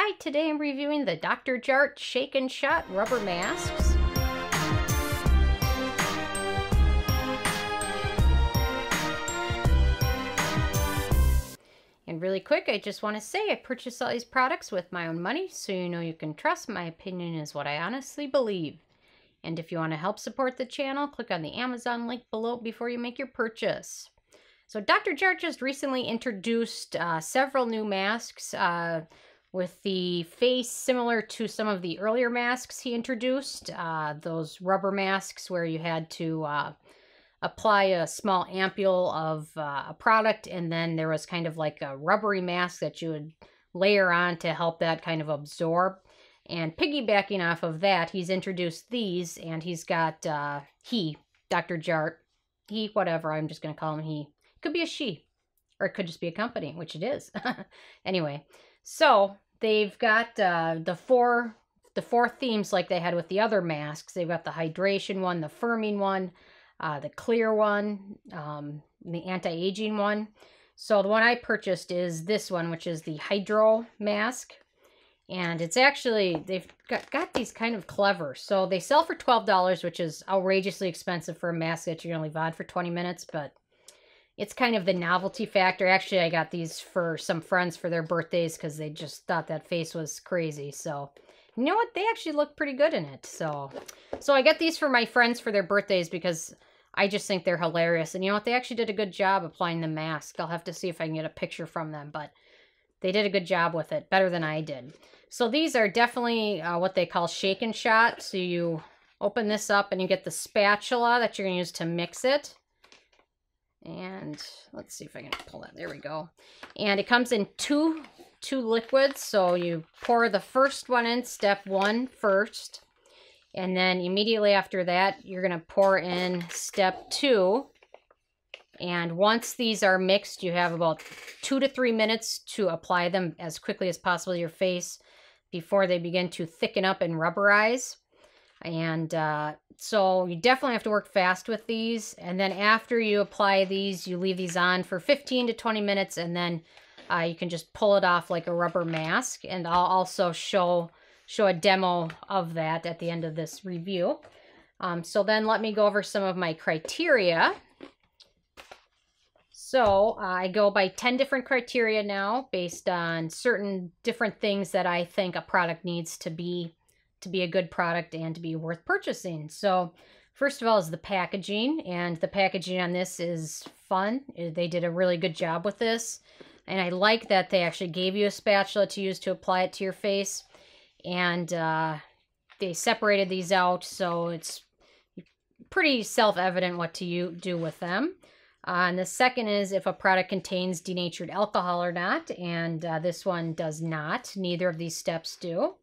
Hi, today I'm reviewing the Dr. Jart Shake and Shot rubber masks. And really quick, I just want to say I purchased all these products with my own money, so you know you can trust my opinion is what I honestly believe. And if you want to help support the channel, click on the Amazon link below before you make your purchase. So Dr. Jart just recently introduced several new masks with the face similar to some of the earlier masks he introduced. Those rubber masks where you had to apply a small ampule of a product, and then there was kind of like a rubbery mask that you would layer on to help that kind of absorb. And piggybacking off of that, he's introduced these, and he's got Dr. Jart, whatever, I'm just going to call him he. Could be a she, or it could just be a company, which it is. Anyway, so they've got the four themes like they had with the other masks. They've got the hydration one, the firming one, the clear one, the anti-aging one. So the one I purchased is this one, which is the hydro mask. And it's actually, they've got these kind of clever. So they sell for $12, which is outrageously expensive for a mask that you're going to leave on for 20 minutes, but it's kind of the novelty factor. Actually, I got these for some friends for their birthdays because they just thought that face was crazy. So, you know what? They actually look pretty good in it. So I got these for my friends for their birthdays because I just think they're hilarious. And you know what? They actually did a good job applying the mask. I'll have to see if I can get a picture from them, but they did a good job with it, better than I did. So these are definitely what they call shake and shot. So you open this up and you get the spatula that you're going to use to mix it. And let's see if I can pull that. There we go. And it comes in two liquids. So you pour the first one in, step 1 first. And then immediately after that, you're going to pour in step 2. And once these are mixed, you have about 2 to 3 minutes to apply them as quickly as possible to your face before they begin to thicken up and rubberize. And so you definitely have to work fast with these. And then after you apply these, you leave these on for 15 to 20 minutes, and then you can just pull it off like a rubber mask. And I'll also show a demo of that at the end of this review. So then let me go over some of my criteria. So I go by 10 different criteria now based on certain different things that I think a product needs to be a good product and to be worth purchasing. So first of all is the packaging, and the packaging on this is fun. They did a really good job with this, and I like that they actually gave you a spatula to use to apply it to your face, and they separated these out, so it's pretty self-evident what to do with them. And the second is if a product contains denatured alcohol or not, and this one does not. Neither of these steps do.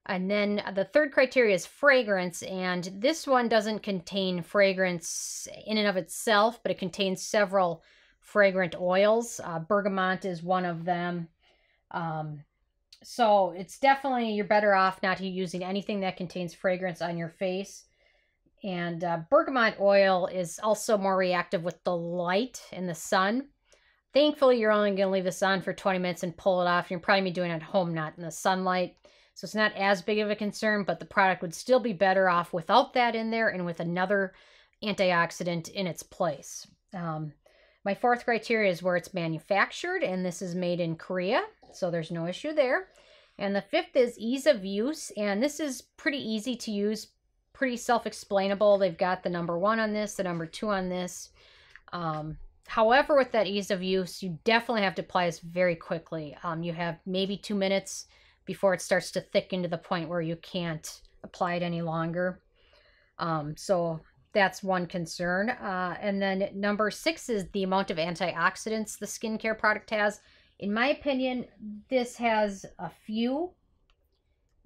And then the third criteria is fragrance, and this one doesn't contain fragrance in and of itself, but it contains several fragrant oils. Bergamot is one of them. So it's definitely, you're better off not using anything that contains fragrance on your face. And bergamot oil is also more reactive with the light and the sun. Thankfully, you're only going to leave this on for 20 minutes and pull it off. You're probably be doing it at home, not in the sunlight. So it's not as big of a concern, but the product would still be better off without that in there and with another antioxidant in its place. My fourth criteria is where it's manufactured, and this is made in Korea, so there's no issue there. And the fifth is ease of use, and this is pretty easy to use, pretty self-explainable. They've got the number 1 on this, the number 2 on this. However, with that ease of use, you definitely have to apply this very quickly. You have maybe 2 minutes before it starts to thicken to the point where you can't apply it any longer. So that's one concern. And then number 6 is the amount of antioxidants the skincare product has. In my opinion, this has a few.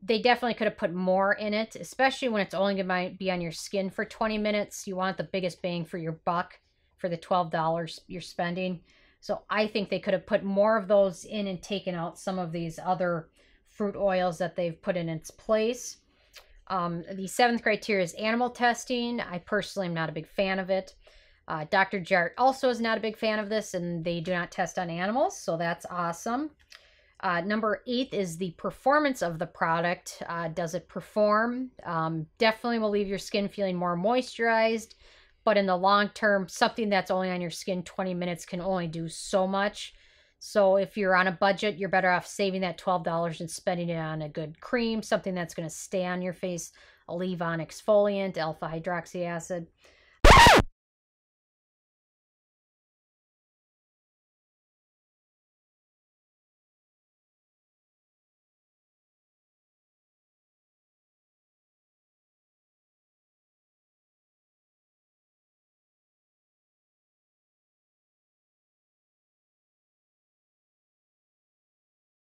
They definitely could have put more in it, especially when it's only going to be on your skin for 20 minutes. You want the biggest bang for your buck for the $12 you're spending. So I think they could have put more of those in and taken out some of these other fruit oils that they've put in its place. The 7th criteria is animal testing. I personally am not a big fan of it. Dr. Jart also is not a big fan of this, and they do not test on animals, so that's awesome. Number 8 is the performance of the product. Does it perform? Definitely will leave your skin feeling more moisturized, but in the long term, something that's only on your skin 20 minutes can only do so much. So if you're on a budget, you're better off saving that $12 and spending it on a good cream, something that's going to stay on your face, a leave-on exfoliant, alpha hydroxy acid.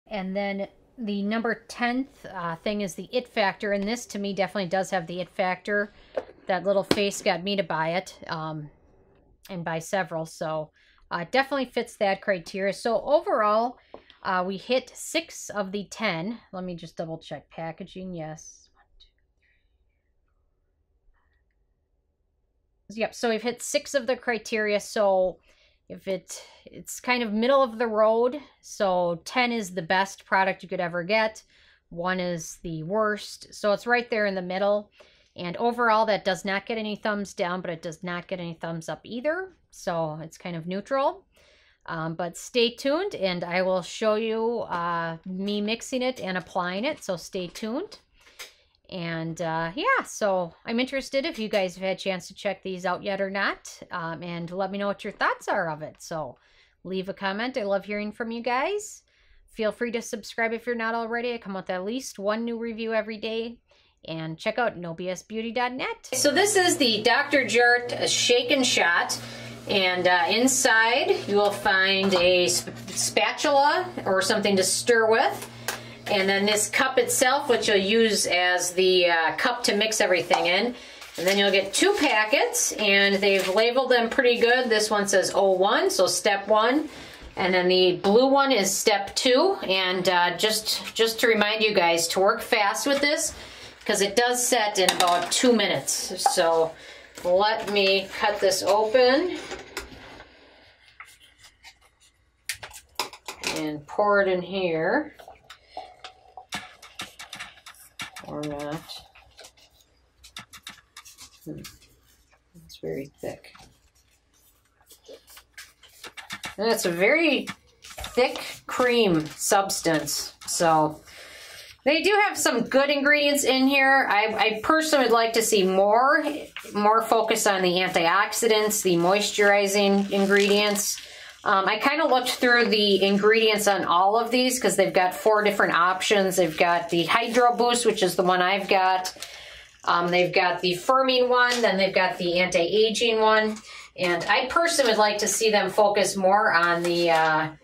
And then the number 10th thing is the it factor. And this, to me, definitely does have the it factor. That little face got me to buy it, and buy several. So definitely fits that criteria. So overall, we hit 6 of the 10. Let me just double check. Packaging, yes. 1, 2, 3. Yep, so we've hit 6 of the criteria. So if it's kind of middle of the road, so 10 is the best product you could ever get, 1 is the worst, so it's right there in the middle. And overall, that does not get any thumbs down, but it does not get any thumbs up either, so it's kind of neutral. But stay tuned, and I will show you me mixing it and applying it, so stay tuned. And yeah, so I'm interested if you guys have had a chance to check these out yet or not, and let me know what your thoughts are of it. So leave a comment. I love hearing from you guys. Feel free to subscribe if you're not already. I come out with at least 1 new review every day. And check out nobsbeauty.net. So this is the Dr. Jart Shake and Shot. And inside you will find a spatula or something to stir with. And then this cup itself, which you'll use as the cup to mix everything in. And then you'll get 2 packets, and they've labeled them pretty good. This one says 01, so step 1. And then the blue one is step 2. And just to remind you guys to work fast with this, because it does set in about 2 minutes. So let me cut this open and pour it in here. Or not. It's very thick. And it's a very thick cream substance. So they do have some good ingredients in here. I personally would like to see more focus on the antioxidants, the moisturizing ingredients. I kind of looked through the ingredients on all of these because they've got 4 different options. They've got the Hydro Boost, which is the one I've got. They've got the firming one, then they've got the anti-aging one. And I personally would like to see them focus more on the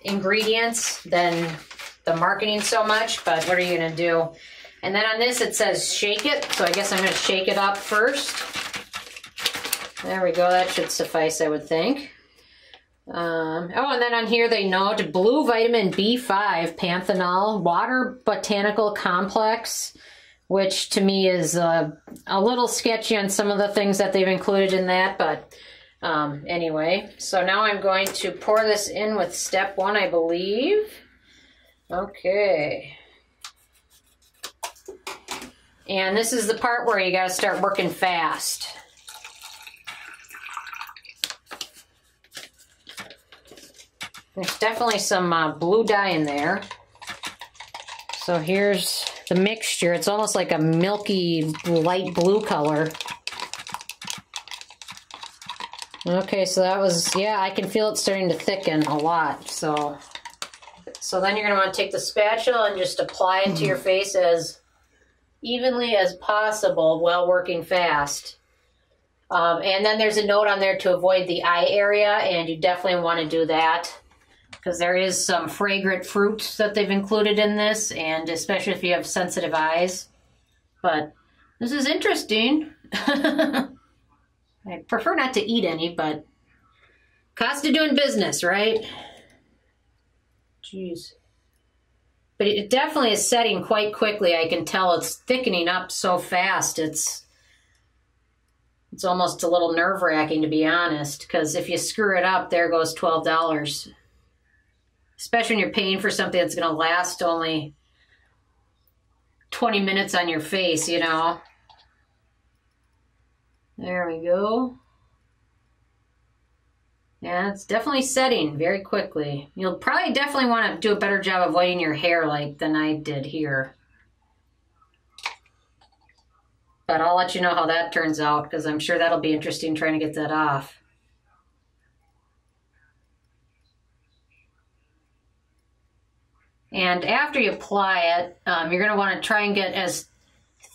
ingredients than the marketing so much, but what are you going to do? And then on this it says shake it, so I guess I'm going to shake it up first. There we go, that should suffice, I would think. Oh, and then on here they note blue vitamin B5 panthenol water botanical complex, which to me is a little sketchy on some of the things that they've included in that, but anyway. So now I'm going to pour this in with step 1, I believe. Okay. And this is the part where you got to start working fast. There's definitely some blue dye in there. So here's the mixture. It's almost like a milky light blue color. Okay, so that was, yeah, I can feel it starting to thicken a lot. So then you're going to want to take the spatula and just apply it to your face as evenly as possible while working fast. And then there's a note on there to avoid the eye area, and you definitely want to do that because there is some fragrant fruits that they've included in this, and especially if you have sensitive eyes. But this is interesting. I prefer not to eat any, but cost of doing business, right? Jeez. But it definitely is setting quite quickly. I can tell it's thickening up so fast. It's almost a little nerve-wracking, to be honest, because if you screw it up, there goes $12. especially when you're paying for something that's going to last only 20 minutes on your face, you know. There we go. Yeah, it's definitely setting very quickly. You'll probably definitely want to do a better job of wetting your hair than I did here. But I'll let you know how that turns out, because I'm sure that'll be interesting trying to get that off. And after you apply it, you're going to want to try and get as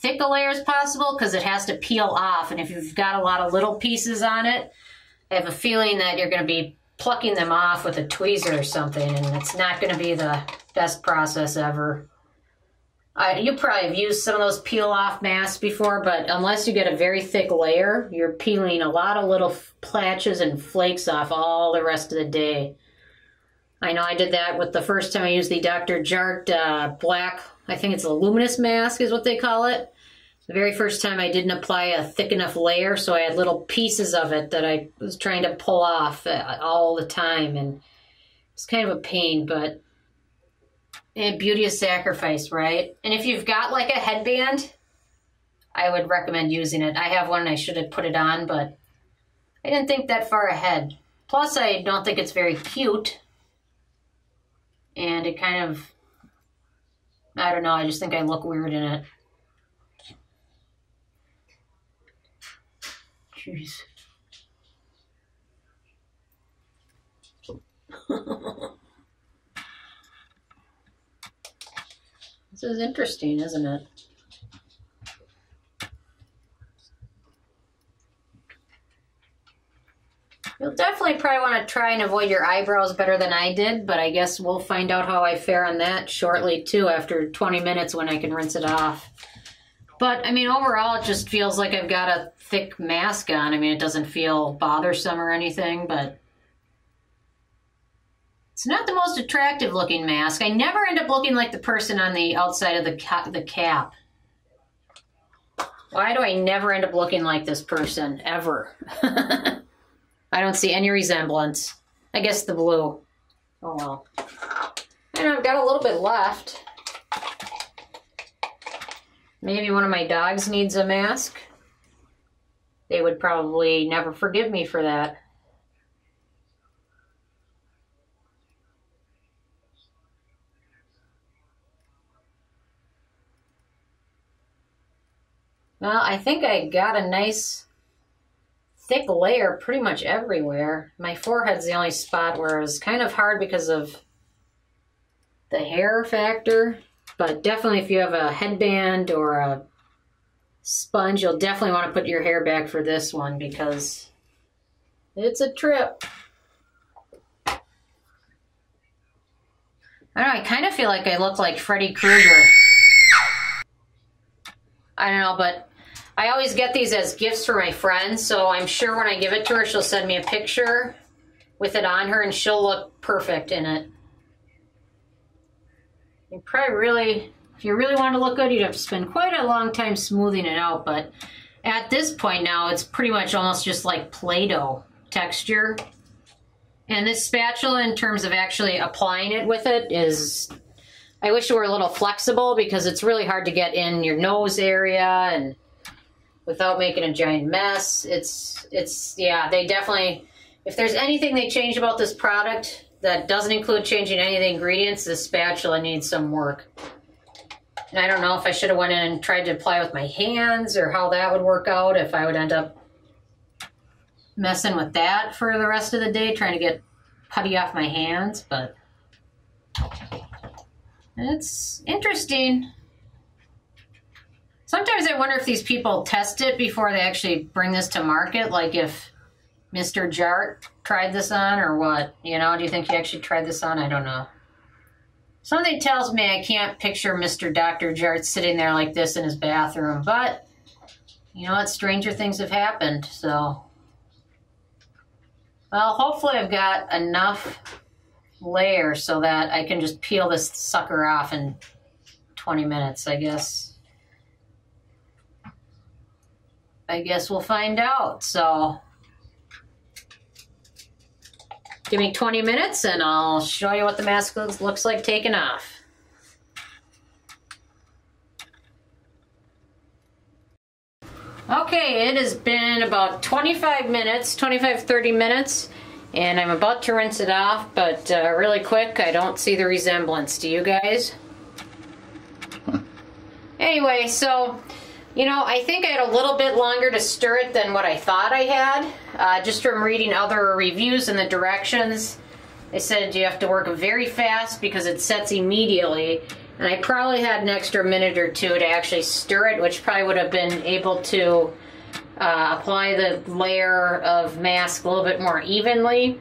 thick a layer as possible, because it has to peel off. And if you've got a lot of little pieces on it, I have a feeling that you're going to be plucking them off with a tweezer or something, and it's not going to be the best process ever. You probably have used some of those peel-off masks before, but unless you get a very thick layer, you're peeling a lot of little patches and flakes off all the rest of the day. I know I did that with the first time I used the Dr. Jart black, I think it's a luminous mask is what they call it. The very first time I didn't apply a thick enough layer, so I had little pieces of it that I was trying to pull off all the time, and it's kind of a pain, but beauty is sacrifice, right? And if you've got like a headband, I would recommend using it. I have one and I should have put it on, but I didn't think that far ahead. Plus, I don't think it's very cute, and it kind of, I don't know, I just think I look weird in it. Jeez. This is interesting, isn't it? You'll definitely probably want to try and avoid your eyebrows better than I did, but I guess we'll find out how I fare on that shortly too, after 20 minutes when I can rinse it off. But, I mean, overall, it just feels like I've got a thick mask on. I mean, it doesn't feel bothersome or anything, but it's not the most attractive looking mask. I never end up looking like the person on the outside of the cap. Why do I never end up looking like this person, ever? I don't see any resemblance. I guess the blue. Oh, well. And I've got a little bit left. Maybe one of my dogs needs a mask. They would probably never forgive me for that. Well, I think I got a nice thick layer pretty much everywhere. My forehead's the only spot where it's kind of hard because of the hair factor. But definitely if you have a headband or a sponge, you'll definitely want to put your hair back for this one because it's a trip. I don't know, I kind of feel like I look like Freddy Krueger. I don't know, but I always get these as gifts for my friends, so I'm sure when I give it to her, she'll send me a picture with it on her, and she'll look perfect in it. You probably really, if you really want to look good, you'd have to spend quite a long time smoothing it out, but at this point now, it's pretty much almost just like Play-Doh texture. And this spatula, in terms of actually applying it with it, is, I wish it were a little flexible because it's really hard to get in your nose area and without making a giant mess. Yeah, they definitely, if there's anything they change about this product that doesn't include changing any of the ingredients, this spatula needs some work. And I don't know if I should have went in and tried to apply with my hands or how that would work out, if I would end up messing with that for the rest of the day, trying to get putty off my hands, but it's interesting. Sometimes I wonder if these people test it before they actually bring this to market, like if Mr. Jart tried this on or what, you know? Do you think he actually tried this on? I don't know. Something tells me I can't picture Mr. Dr. Jart sitting there like this in his bathroom, but you know what? Stranger things have happened, so. Well, hopefully I've got enough layer so that I can just peel this sucker off in 20 minutes, I guess. I guess we'll find out, so. Give me 20 minutes and I'll show you what the mask looks like taken off. Okay, it has been about 25 minutes, 30 minutes, and I'm about to rinse it off, but really quick, I don't see the resemblance. Do you guys? Anyway, so, you know, I think I had a little bit longer to stir it than what I thought I had. Just from reading other reviews and the directions, they said you have to work very fast because it sets immediately. And I probably had an extra minute or two to actually stir it, which probably would have been able to apply the layer of mask a little bit more evenly.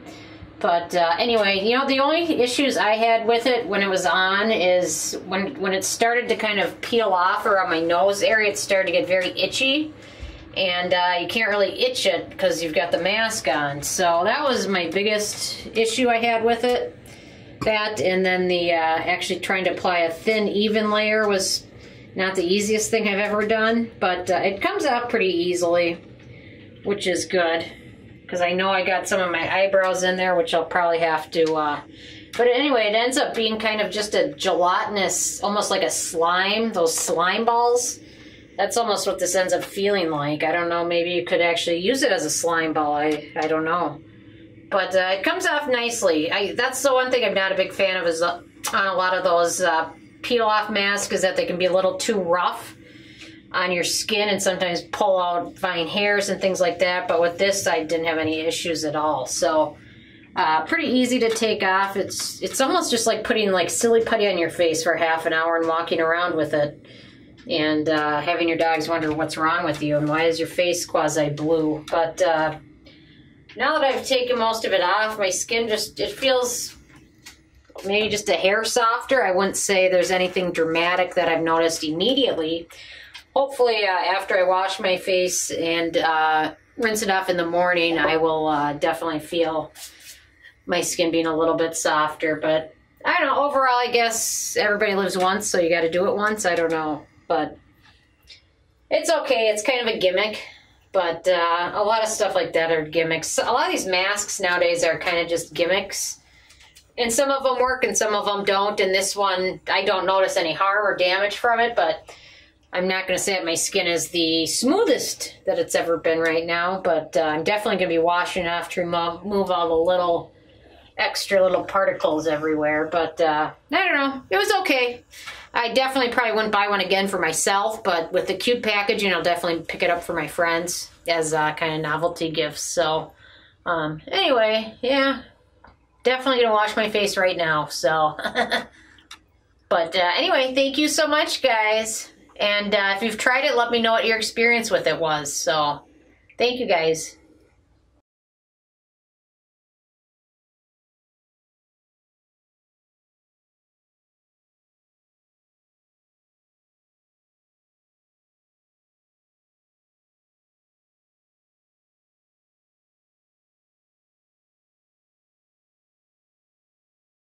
But anyway, you know, the only issues I had with it when it was on is when it started to kind of peel off around my nose area, it started to get very itchy. And you can't really itch it because you've got the mask on. So that was my biggest issue I had with it. That, and then the actually trying to apply a thin, even layer was not the easiest thing I've ever done. But it comes out pretty easily, which is good. Because I know I got some of my eyebrows in there, which I'll probably have to... But anyway, it ends up being kind of just a gelatinous, almost like a slime, those slime balls. That's almost what this ends up feeling like. I don't know, maybe you could actually use it as a slime ball. I don't know. But it comes off nicely. That's the one thing I'm not a big fan of is on a lot of those peel-off masks is that they can be a little too rough on your skin and sometimes pull out fine hairs and things like that. But with this, I didn't have any issues at all. So pretty easy to take off. It's almost just like putting like silly putty on your face for half an hour and walking around with it. And having your dogs wonder what's wrong with you and why is your face quasi-blue. But... now that I've taken most of it off, my skin it feels maybe just a hair softer. I wouldn't say there's anything dramatic that I've noticed immediately. Hopefully, after I wash my face and rinse it off in the morning, I will definitely feel my skin being a little bit softer. But I don't know, overall, I guess everybody lives once, so you got to do it once. I don't know, but it's okay. It's kind of a gimmick. But a lot of stuff like that are gimmicks. A lot of these masks nowadays are kind of just gimmicks. And some of them work and some of them don't. And this one, I don't notice any harm or damage from it. But I'm not going to say that my skin is the smoothest that it's ever been right now. But I'm definitely going to be washing it off to remove all the extra little particles everywhere. But I don't know. It was okay. I definitely probably wouldn't buy one again for myself, but with the cute packaging, I'll definitely pick it up for my friends as kind of novelty gifts. So, anyway, yeah, definitely gonna wash my face right now. So, but anyway, thank you so much, guys. And if you've tried it, let me know what your experience with it was. So, thank you, guys.